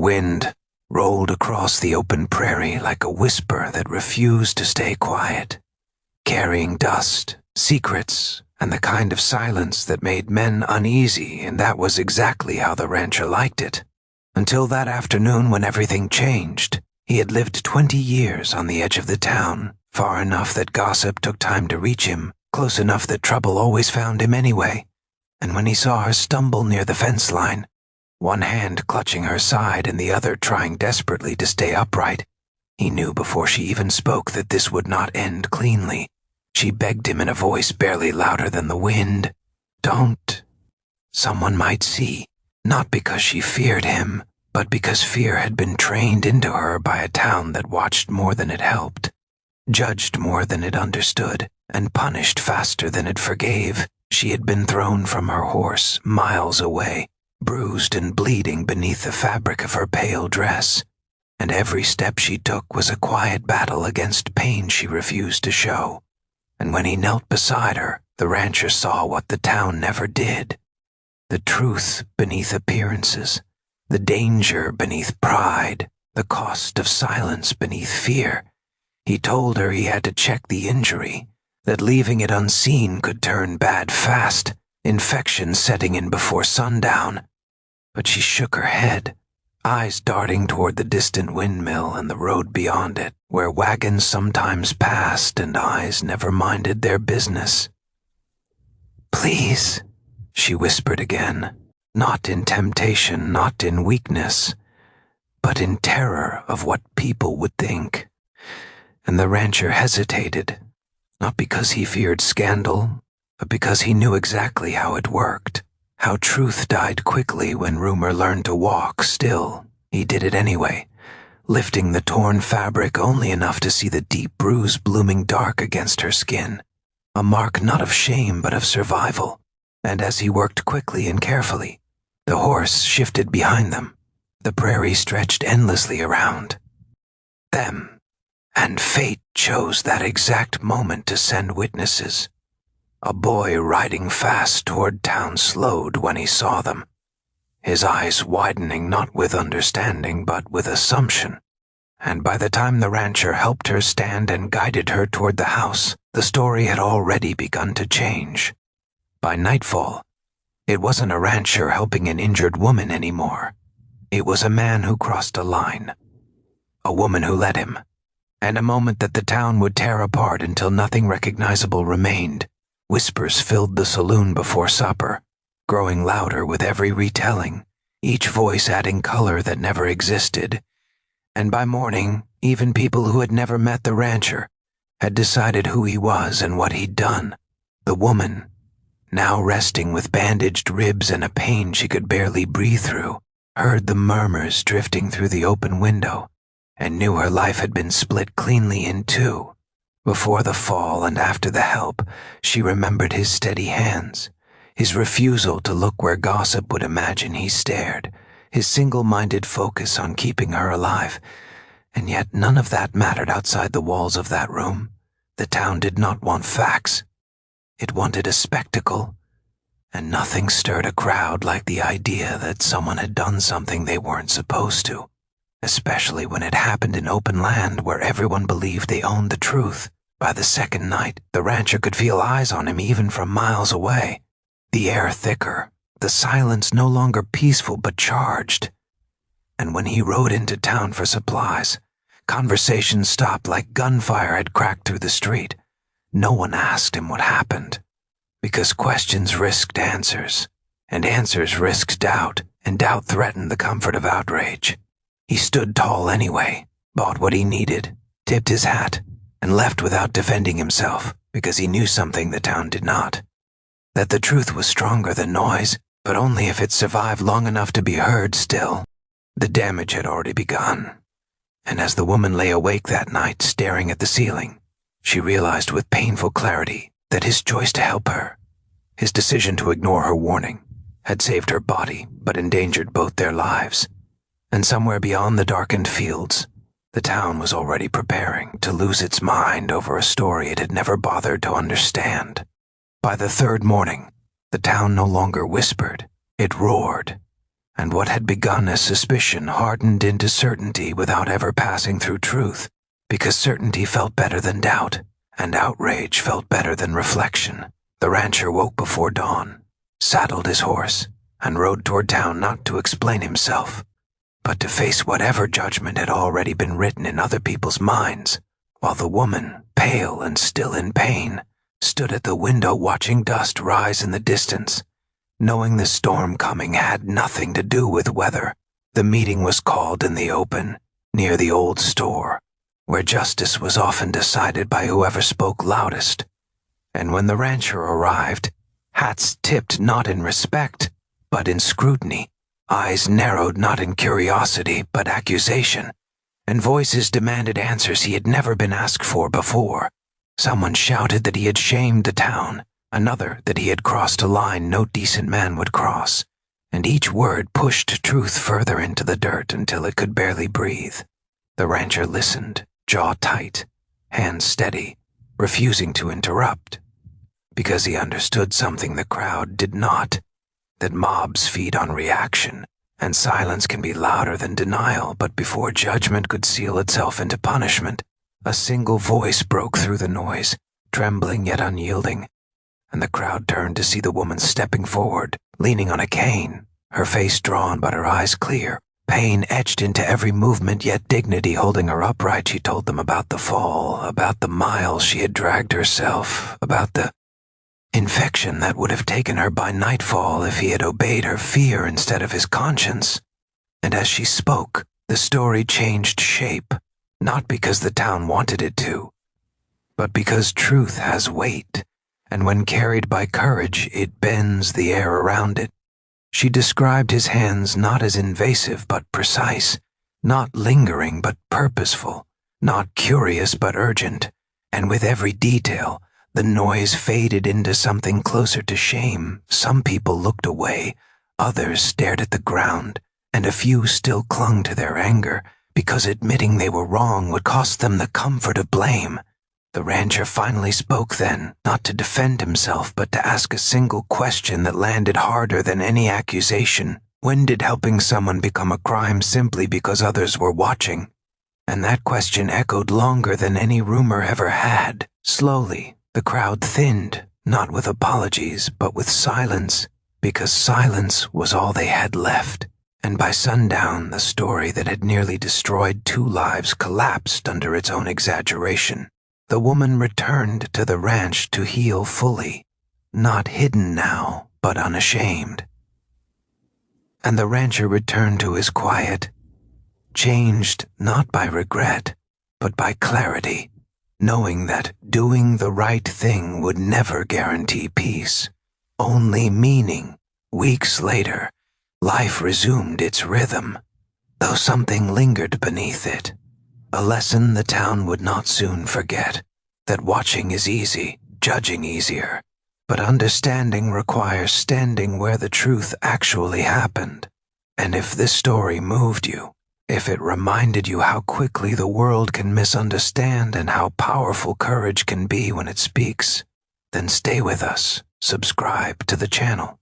wind rolled across the open prairie like a whisper that refused to stay quiet, carrying dust, secrets, and the kind of silence that made men uneasy, and that was exactly how the rancher liked it. Until that afternoon when everything changed. He had lived 20 years on the edge of the town, far enough that gossip took time to reach him, close enough that trouble always found him anyway. And when he saw her stumble near the fence line, one hand clutching her side and the other trying desperately to stay upright, he knew before she even spoke that this would not end cleanly. She begged him in a voice barely louder than the wind, "Don't." Someone might see, not because she feared him, but because fear had been trained into her by a town that watched more than it helped, judged more than it understood, and punished faster than it forgave. She had been thrown from her horse miles away, bruised and bleeding beneath the fabric of her pale dress, and every step she took was a quiet battle against pain she refused to show. And when he knelt beside her, the rancher saw what the town never did. The truth beneath appearances, the danger beneath pride, the cost of silence beneath fear. He told her he had to check the injury, that leaving it unseen could turn bad fast, infection setting in before sundown. But she shook her head, eyes darting toward the distant windmill and the road beyond it, where wagons sometimes passed and eyes never minded their business. "Please," she whispered again, not in temptation, not in weakness, but in terror of what people would think. And the rancher hesitated, not because he feared scandal, but because he knew exactly how it worked. How truth died quickly when rumor learned to walk. Still, he did it anyway, lifting the torn fabric only enough to see the deep bruise blooming dark against her skin, a mark not of shame but of survival. And as he worked quickly and carefully, the horse shifted behind them. The prairie stretched endlessly around them, and fate chose that exact moment to send witnesses. A boy riding fast toward town slowed when he saw them, his eyes widening not with understanding but with assumption. And by the time the rancher helped her stand and guided her toward the house, the story had already begun to change. By nightfall, it wasn't a rancher helping an injured woman anymore. It was a man who crossed a line, a woman who led him, and a moment that the town would tear apart until nothing recognizable remained. Whispers filled the saloon before supper, growing louder with every retelling, each voice adding color that never existed. And by morning, even people who had never met the rancher had decided who he was and what he'd done. The woman, now resting with bandaged ribs and a pain she could barely breathe through, heard the murmurs drifting through the open window, and knew her life had been split cleanly in two. Before the fall and after the help, she remembered his steady hands, his refusal to look where gossip would imagine he stared, his single-minded focus on keeping her alive. And yet none of that mattered outside the walls of that room. The town did not want facts. It wanted a spectacle, and nothing stirred a crowd like the idea that someone had done something they weren't supposed to, especially when it happened in open land where everyone believed they owned the truth. By the second night, the rancher could feel eyes on him even from miles away, the air thicker, the silence no longer peaceful but charged. And when he rode into town for supplies, conversation stopped like gunfire had cracked through the street. No one asked him what happened, because questions risked answers, and answers risked doubt, and doubt threatened the comfort of outrage. He stood tall anyway, bought what he needed, tipped his hat, and left without defending himself, because he knew something the town did not. That the truth was stronger than noise, but only if it survived long enough to be heard still. The damage had already begun. And as the woman lay awake that night staring at the ceiling, she realized with painful clarity that his choice to help her, his decision to ignore her warning, had saved her body but endangered both their lives. And somewhere beyond the darkened fields, the town was already preparing to lose its mind over a story it had never bothered to understand. By the third morning, the town no longer whispered, it roared. and what had begun as suspicion hardened into certainty without ever passing through truth, because certainty felt better than doubt, and outrage felt better than reflection. The rancher woke before dawn, saddled his horse, and rode toward town not to explain himself, but to face whatever judgment had already been written in other people's minds, while the woman, pale and still in pain, stood at the window watching dust rise in the distance. Knowing the storm coming had nothing to do with weather, the meeting was called in the open, near the old store, where justice was often decided by whoever spoke loudest. And when the rancher arrived, hats tipped not in respect, but in scrutiny, eyes narrowed not in curiosity, but accusation, and voices demanded answers he had never been asked for before. Someone shouted that he had shamed the town, another that he had crossed a line no decent man would cross, and each word pushed truth further into the dirt until it could barely breathe. The rancher listened, jaw tight, hands steady, refusing to interrupt, because he understood something the crowd did not, that mobs feed on reaction, and silence can be louder than denial. But before judgment could seal itself into punishment, a single voice broke through the noise, trembling yet unyielding, and the crowd turned to see the woman stepping forward, leaning on a cane, her face drawn but her eyes clear, pain etched into every movement, yet dignity holding her upright. She told them about the fall, about the miles she had dragged herself, about the infection that would have taken her by nightfall if he had obeyed her fear instead of his conscience. And as she spoke, the story changed shape, not because the town wanted it to, but because truth has weight, and when carried by courage, it bends the air around it. She described his hands not as invasive but precise, not lingering but purposeful, not curious but urgent, and with every detail, the noise faded into something closer to shame. Some people looked away, others stared at the ground, and a few still clung to their anger, because admitting they were wrong would cost them the comfort of blame. The rancher finally spoke then, not to defend himself, but to ask a single question that landed harder than any accusation. When did helping someone become a crime simply because others were watching? And that question echoed longer than any rumor ever had. Slowly, the crowd thinned, not with apologies, but with silence, because silence was all they had left. And by sundown, the story that had nearly destroyed 2 lives collapsed under its own exaggeration. The woman returned to the ranch to heal fully, not hidden now, but unashamed. And the rancher returned to his quiet, changed not by regret, but by clarity, knowing that doing the right thing would never guarantee peace, only meaning. Weeks later, life resumed its rhythm, though something lingered beneath it. A lesson the town would not soon forget, that watching is easy, judging easier, but understanding requires standing where the truth actually happened. And if this story moved you, if it reminded you how quickly the world can misunderstand and how powerful courage can be when it speaks, then stay with us, subscribe to the channel.